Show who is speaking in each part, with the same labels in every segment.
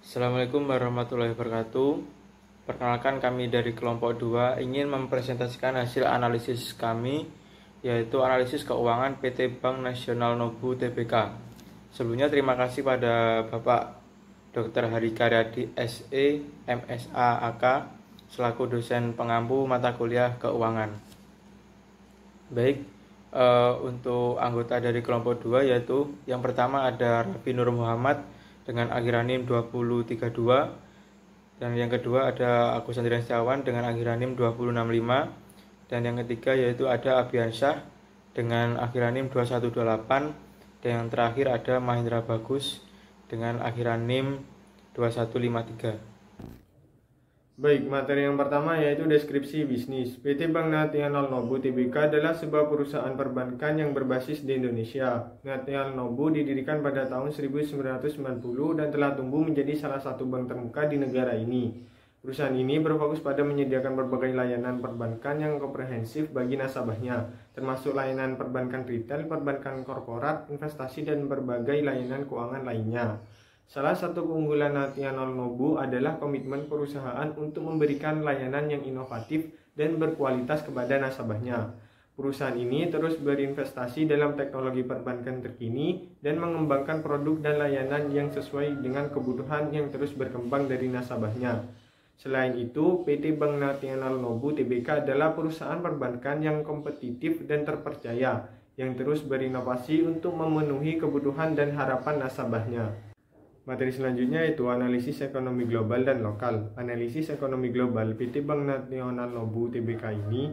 Speaker 1: Assalamualaikum warahmatullahi wabarakatuh. Perkenalkan, kami dari kelompok 2 ingin mempresentasikan hasil analisis kami, yaitu analisis keuangan PT Bank Nasional Nobu Tbk. Sebelumnya terima kasih pada Bapak Dr. Hari Karyadi SE, MSA, AK selaku dosen pengampu mata kuliah keuangan. Baik, untuk anggota dari kelompok 2 yaitu yang pertama ada Raffi Nur Muhammad dengan akhiran NIM 2032, dan yang kedua ada Agus Andrian Setiawan dengan akhiran NIM 2065, dan yang ketiga yaitu ada Abiansyah dengan akhiran NIM 2128, dan yang terakhir ada Mahendra Bagus dengan akhiran NIM 2153.
Speaker 2: Baik, materi yang pertama yaitu deskripsi bisnis. PT Bank Nasional Nobu Tbk adalah sebuah perusahaan perbankan yang berbasis di Indonesia. Nasional Nobu didirikan pada tahun 1990 dan telah tumbuh menjadi salah satu bank terkemuka di negara ini. Perusahaan ini berfokus pada menyediakan berbagai layanan perbankan yang komprehensif bagi nasabahnya, termasuk layanan perbankan retail, perbankan korporat, investasi, dan berbagai layanan keuangan lainnya. Salah satu keunggulan Nasional Nobu adalah komitmen perusahaan untuk memberikan layanan yang inovatif dan berkualitas kepada nasabahnya. Perusahaan ini terus berinvestasi dalam teknologi perbankan terkini dan mengembangkan produk dan layanan yang sesuai dengan kebutuhan yang terus berkembang dari nasabahnya. Selain itu, PT Bank Nasional Nobu Tbk adalah perusahaan perbankan yang kompetitif dan terpercaya, yang terus berinovasi untuk memenuhi kebutuhan dan harapan nasabahnya. Materi selanjutnya yaitu analisis ekonomi global dan lokal. Analisis ekonomi global PT Bank Nasional Nobu Tbk ini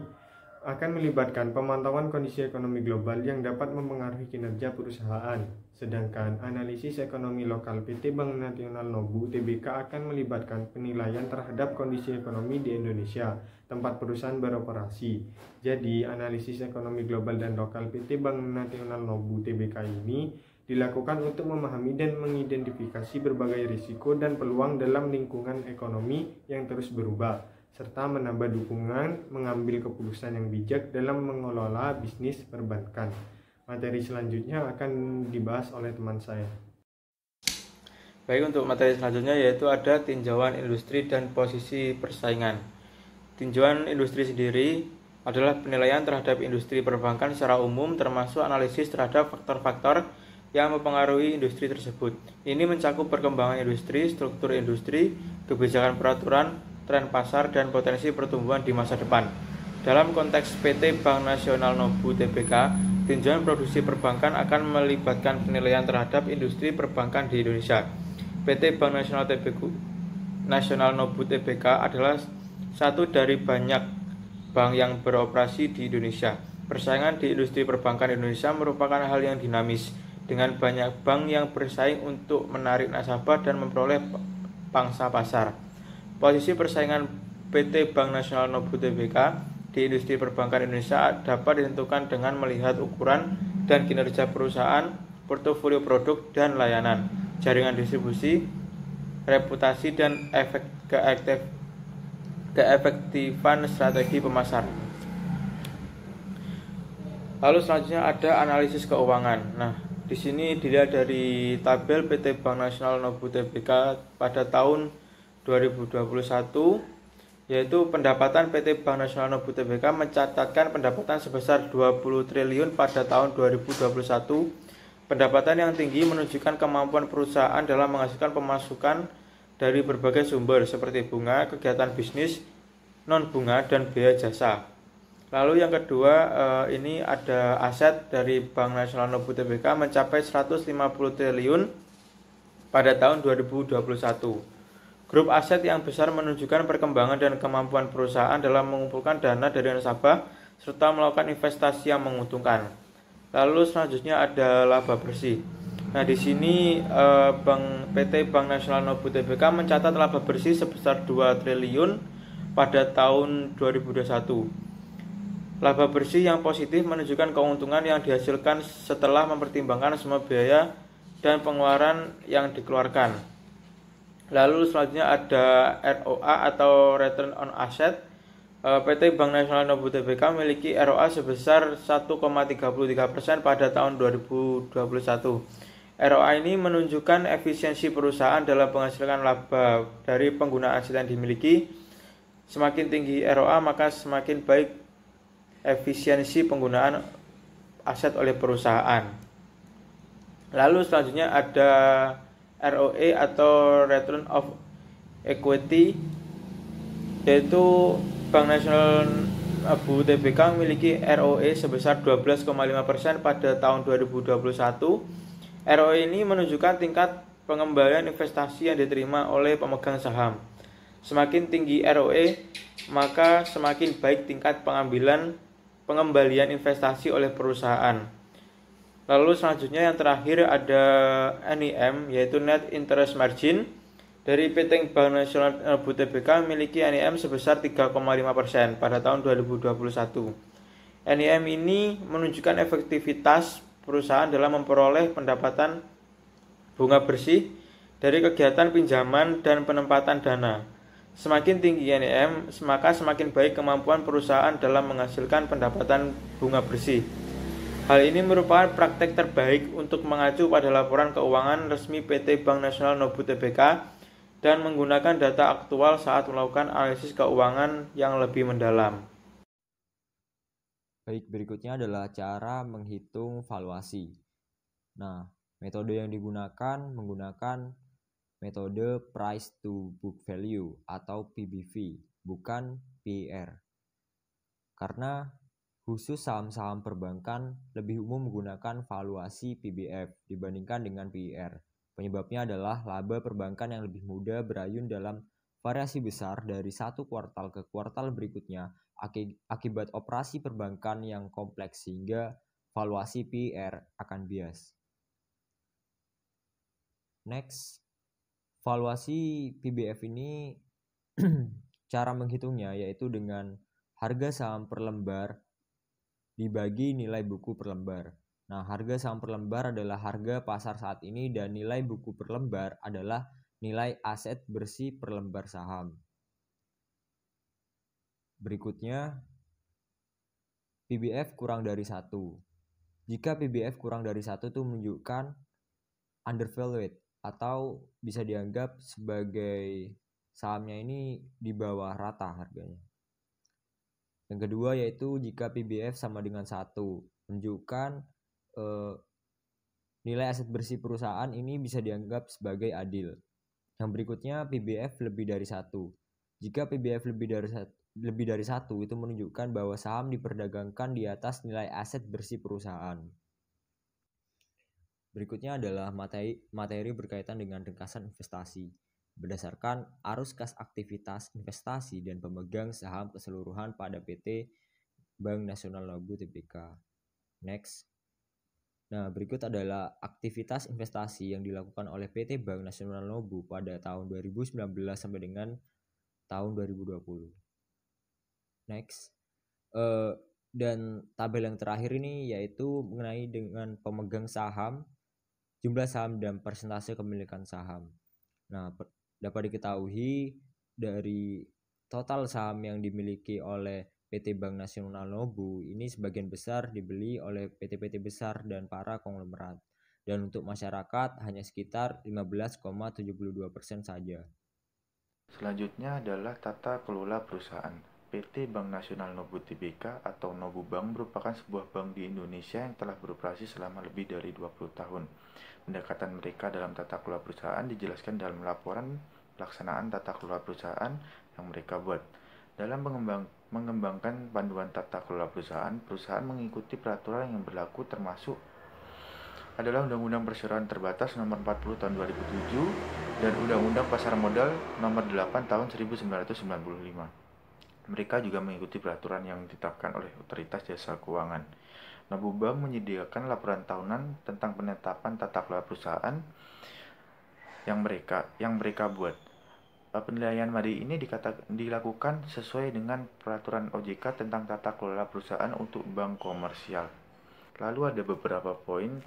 Speaker 2: akan melibatkan pemantauan kondisi ekonomi global yang dapat mempengaruhi kinerja perusahaan. Sedangkan analisis ekonomi lokal PT Bank Nasional Nobu Tbk akan melibatkan penilaian terhadap kondisi ekonomi di Indonesia, tempat perusahaan beroperasi. Jadi, analisis ekonomi global dan lokal PT Bank Nasional Nobu Tbk ini dilakukan untuk memahami dan mengidentifikasi berbagai risiko dan peluang dalam lingkungan ekonomi yang terus berubah, serta menambah dukungan mengambil keputusan yang bijak dalam mengelola bisnis perbankan. Materi selanjutnya akan dibahas oleh teman saya.
Speaker 1: Baik, untuk materi selanjutnya yaitu ada tinjauan industri dan posisi persaingan. Tinjauan industri sendiri adalah penilaian terhadap industri perbankan secara umum, termasuk analisis terhadap faktor-faktor yang mempengaruhi industri tersebut. Ini mencakup perkembangan industri, struktur industri, kebijakan peraturan, tren pasar, dan potensi pertumbuhan di masa depan. Dalam konteks PT Bank Nasional Nobu Tbk, tinjauan produksi perbankan akan melibatkan penilaian terhadap industri perbankan di Indonesia. PT Bank Nasional Nobu Tbk adalah satu dari banyak bank yang beroperasi di Indonesia. Persaingan di industri perbankan Indonesia merupakan hal yang dinamis, dengan banyak bank yang bersaing untuk menarik nasabah dan memperoleh pangsa pasar. Posisi persaingan PT Bank Nasional Nobu Tbk di industri perbankan Indonesia dapat ditentukan dengan melihat ukuran dan kinerja perusahaan, portofolio produk dan layanan, jaringan distribusi, reputasi, dan keefektifan strategi pemasaran. Lalu selanjutnya ada analisis keuangan. Nah, di sini dilihat dari tabel PT Bank Nasional Nobu Tbk pada tahun 2021, yaitu pendapatan PT Bank Nasional Nobu Tbk mencatatkan pendapatan sebesar 20 triliun pada tahun 2021. Pendapatan yang tinggi menunjukkan kemampuan perusahaan dalam menghasilkan pemasukan dari berbagai sumber seperti bunga, kegiatan bisnis, non-bunga, dan biaya jasa. Lalu yang kedua, ini ada aset dari Bank Nasional Nobu Tbk mencapai 150 triliun pada tahun 2021. Grup aset yang besar menunjukkan perkembangan dan kemampuan perusahaan dalam mengumpulkan dana dari nasabah serta melakukan investasi yang menguntungkan. Lalu selanjutnya ada laba bersih. Nah, di sini PT Bank Nasional Nobu Tbk mencatat laba bersih sebesar 2 triliun pada tahun 2021. Laba bersih yang positif menunjukkan keuntungan yang dihasilkan setelah mempertimbangkan semua biaya dan pengeluaran yang dikeluarkan. Lalu selanjutnya ada ROA atau Return on Asset. PT Bank Nasional Nobu Tbk memiliki ROA sebesar 1,33% pada tahun 2021. ROA ini menunjukkan efisiensi perusahaan dalam menghasilkan laba dari penggunaan aset yang dimiliki. Semakin tinggi ROA, maka semakin baik efisiensi penggunaan aset oleh perusahaan. Lalu selanjutnya ada ROE atau Return of Equity, yaitu Bank Nasional Nobu Tbk memiliki ROE sebesar 12,5% pada tahun 2021. ROE ini menunjukkan tingkat pengembalian investasi yang diterima oleh pemegang saham. Semakin tinggi ROE, maka semakin baik tingkat pengembalian investasi oleh perusahaan. Lalu selanjutnya yang terakhir ada NIM, yaitu Net Interest Margin. Dari PT Bank Nasional Nobu Tbk memiliki NIM sebesar 3,5% pada tahun 2021. NIM ini menunjukkan efektivitas perusahaan dalam memperoleh pendapatan bunga bersih dari kegiatan pinjaman dan penempatan dana. Semakin tinggi NIM, maka semakin baik kemampuan perusahaan dalam menghasilkan pendapatan bunga bersih. Hal ini merupakan praktek terbaik untuk mengacu pada laporan keuangan resmi PT Bank Nasional Nobu Tbk dan menggunakan data aktual saat melakukan analisis keuangan yang lebih mendalam.
Speaker 3: Baik, berikutnya adalah cara menghitung valuasi. Nah, metode yang digunakan menggunakan metode price to book value atau PBV, bukan PER. Karena khusus saham-saham perbankan lebih umum menggunakan valuasi PBF dibandingkan dengan PER. Penyebabnya adalah laba perbankan yang lebih mudah berayun dalam variasi besar dari satu kuartal ke kuartal berikutnya akibat operasi perbankan yang kompleks sehingga valuasi PER akan bias. Next, valuasi PBF ini cara menghitungnya yaitu dengan harga saham per lembar dibagi nilai buku per lembar. Nah, harga saham per lembar adalah harga pasar saat ini dan nilai buku per lembar adalah nilai aset bersih per lembar saham. Berikutnya, PBF kurang dari 1. Jika PBF kurang dari 1 itu menunjukkan undervalued atau bisa dianggap sebagai sahamnya ini di bawah rata harganya. Yang kedua yaitu jika PBF sama dengan 1, menunjukkan nilai aset bersih perusahaan ini bisa dianggap sebagai adil. Yang berikutnya PBF lebih dari 1. Jika PBF lebih dari 1 itu menunjukkan bahwa saham diperdagangkan di atas nilai aset bersih perusahaan. Berikutnya adalah materi berkaitan dengan ringkasan investasi berdasarkan arus kas aktivitas investasi dan pemegang saham keseluruhan pada PT Bank Nasional Nobu Tbk. Next. Nah, berikut adalah aktivitas investasi yang dilakukan oleh PT Bank Nasional Nobu pada tahun 2019 sampai dengan tahun 2020. Next. Dan tabel yang terakhir ini yaitu mengenai dengan pemegang saham, jumlah saham dan persentase kepemilikan saham. Nah, dapat diketahui dari total saham yang dimiliki oleh PT Bank Nasional Nobu ini sebagian besar dibeli oleh PT-PT besar dan para konglomerat. Dan untuk masyarakat hanya sekitar 15,72% saja.
Speaker 4: Selanjutnya adalah tata kelola perusahaan. PT Bank Nasional Nobu Tbk atau Nobu Bank merupakan sebuah bank di Indonesia yang telah beroperasi selama lebih dari 20 tahun. Pendekatan mereka dalam tata kelola perusahaan dijelaskan dalam laporan pelaksanaan tata kelola perusahaan yang mereka buat. Dalam mengembangkan panduan tata kelola perusahaan, perusahaan mengikuti peraturan yang berlaku termasuk adalah Undang-Undang Perseroan Terbatas Nomor 40 Tahun 2007 dan Undang-Undang Pasar Modal Nomor 8 Tahun 1995. Mereka juga mengikuti peraturan yang ditetapkan oleh Otoritas Jasa Keuangan. Nobu Bank menyediakan laporan tahunan tentang penetapan tata kelola perusahaan yang mereka buat. Penilaian mari ini dilakukan sesuai dengan peraturan OJK tentang tata kelola perusahaan untuk bank komersial. Lalu ada beberapa poin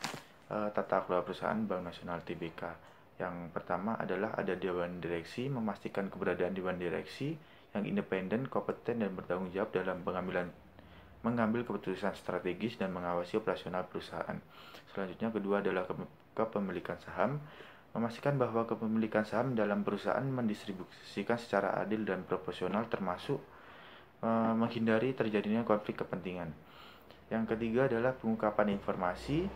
Speaker 4: tata kelola perusahaan Bank Nasional Tbk. Yang pertama adalah ada Dewan Direksi, memastikan keberadaan Dewan Direksi yang independen, kompeten, dan bertanggung jawab dalam mengambil keputusan strategis dan mengawasi operasional perusahaan. Selanjutnya kedua adalah kepemilikan saham, memastikan bahwa kepemilikan saham dalam perusahaan mendistribusikan secara adil dan proporsional, termasuk menghindari terjadinya konflik kepentingan. Yang ketiga adalah pengungkapan informasi,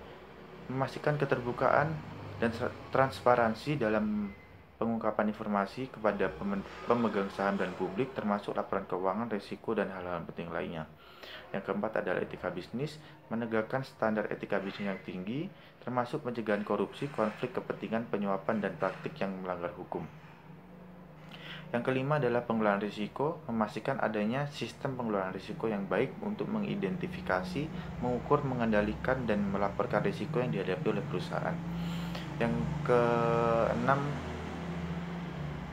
Speaker 4: memastikan keterbukaan dan transparansi dalam pengungkapan informasi kepada pemegang saham dan publik, termasuk laporan keuangan, risiko, dan hal-hal penting lainnya. Yang keempat adalah etika bisnis, menegakkan standar etika bisnis yang tinggi, termasuk pencegahan korupsi, konflik kepentingan, penyuapan, dan praktik yang melanggar hukum. Yang kelima adalah pengelolaan risiko, memastikan adanya sistem pengelolaan risiko yang baik untuk mengidentifikasi, mengukur, mengendalikan, dan melaporkan risiko yang dihadapi oleh perusahaan. Yang keenam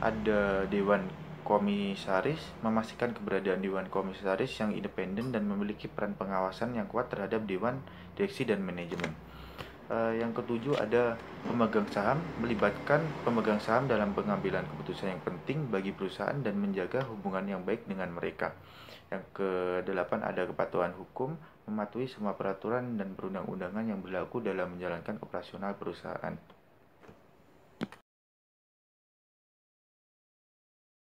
Speaker 4: ada Dewan Komisaris, memastikan keberadaan Dewan Komisaris yang independen dan memiliki peran pengawasan yang kuat terhadap Dewan Direksi dan Manajemen. Yang ketujuh ada pemegang saham, melibatkan pemegang saham dalam pengambilan keputusan yang penting bagi perusahaan dan menjaga hubungan yang baik dengan mereka. Yang kedelapan ada kepatuhan hukum, mematuhi semua peraturan dan perundang-undangan yang berlaku dalam menjalankan operasional perusahaan.